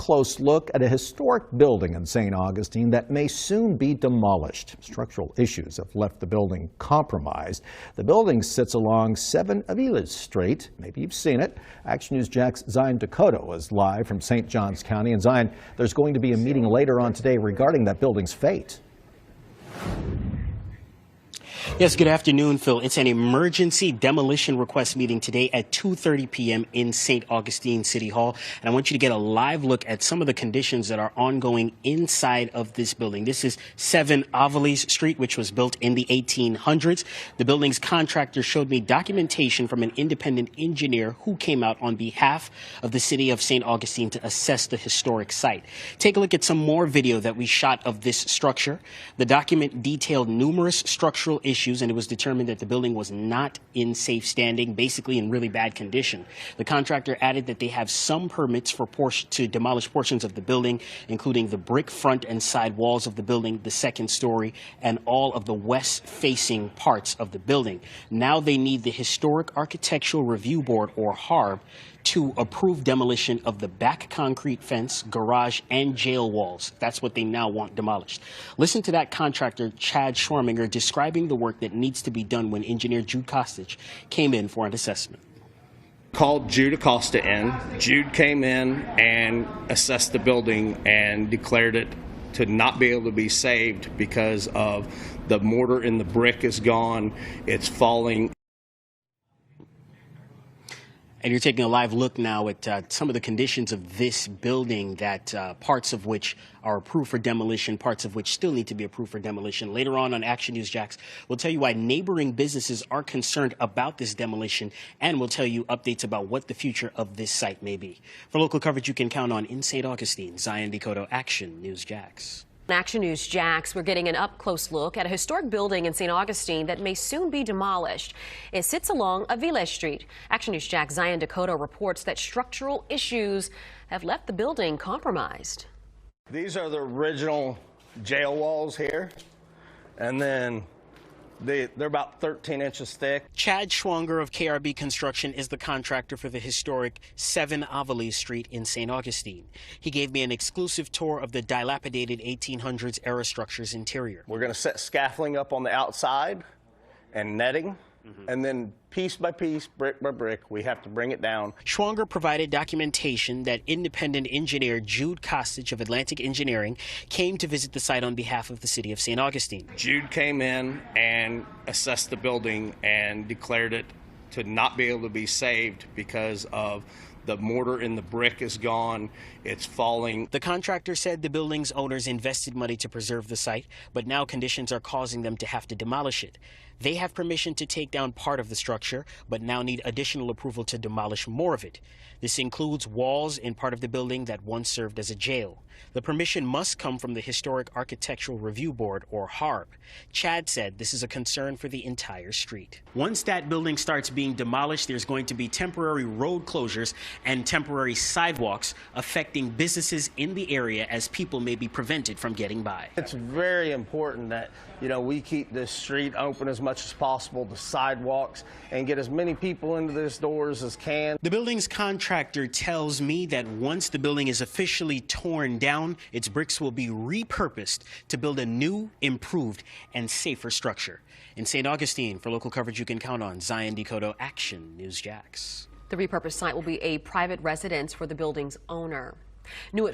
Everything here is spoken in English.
up-close look at a historic building in St. Augustine that may soon be demolished. Structural issues have left the building compromised. The building sits along 7 Aviles Street. Maybe you've seen it. Action News Jack's Zion Dakota is live from St. Johns County. And Zion, there's going to be a meeting later on today regarding that building's fate. Yes, good afternoon, Phil. It's an emergency demolition request meeting today at 2:30 p.m. in St. Augustine City Hall. And I want you to get a live look at some of the conditions that are ongoing inside of this building. This is 7 Aviles Street, which was built in the 1800s. The building's contractor showed me documentation from an independent engineer who came out on behalf of the city of St. Augustine to assess the historic site. Take a look at some more video that we shot of this structure. The document detailed numerous structural issues, and it was determined that the building was not in safe standing, basically in really bad condition. The contractor added that they have some permits to demolish portions of the building, including the brick front and side walls of the building, the second story, and all of the west-facing parts of the building. Now they need the Historic Architectural Review Board, or HARB, to approve demolition of the back concrete fence, garage, and jail walls. That's what they now want demolished. Listen to that contractor, Chad Schwarminger, describing the work that needs to be done when engineer Jude Kostic came in for an assessment. Called Jude Acosta in. Jude came in and assessed the building and declared it to not be able to be saved because of the mortar in the brick is gone. It's falling. And you're taking a live look now at some of the conditions of this building, that parts of which are approved for demolition, parts of which still need to be approved for demolition. Later on Action News Jax, we'll tell you why neighboring businesses are concerned about this demolition, and we'll tell you updates about what the future of this site may be. For local coverage you can count on in St. Augustine, Zion Dakota, Action News Jax. Action News Jax, we're getting an up-close look at a historic building in St. Augustine that may soon be demolished. It sits along Aviles Street. Action News Jax Zion Dakota reports that structural issues have left the building compromised. These are the original jail walls here, and then they're about 13 inches thick. Chad Schwanger of KRB Construction is the contractor for the historic 7 Aviles Street in St. Augustine. He gave me an exclusive tour of the dilapidated 1800s era structure's interior. We're going to set scaffolding up on the outside and netting. And then piece by piece, brick by brick, we have to bring it down. Schwanger provided documentation that independent engineer Jude Kostic of Atlantic Engineering came to visit the site on behalf of the city of St. Augustine. Jude came in and assessed the building and declared it to not be able to be saved because of the mortar in the brick is gone. It's falling. The contractor said the building's owners invested money to preserve the site, but now conditions are causing them to have to demolish it. They have permission to take down part of the structure, but now need additional approval to demolish more of it. This includes walls in part of the building that once served as a jail. The permission must come from the Historic Architectural Review Board, or HARB. Chad said this is a concern for the entire street. Once that building starts being demolished, there's going to be temporary road closures and temporary sidewalks affecting businesses in the area, as people may be prevented from getting by. It's very important that, we keep this street open as much as possible, the sidewalks, and get as many people into these doors as can. The building's contractor tells me that once the building is officially torn down, its bricks will be repurposed to build a new, improved, and safer structure. In St. Augustine, for local coverage you can count on, Zion Dakota, Action News Jax. The repurposed site will be a private residence for the building's owner. New at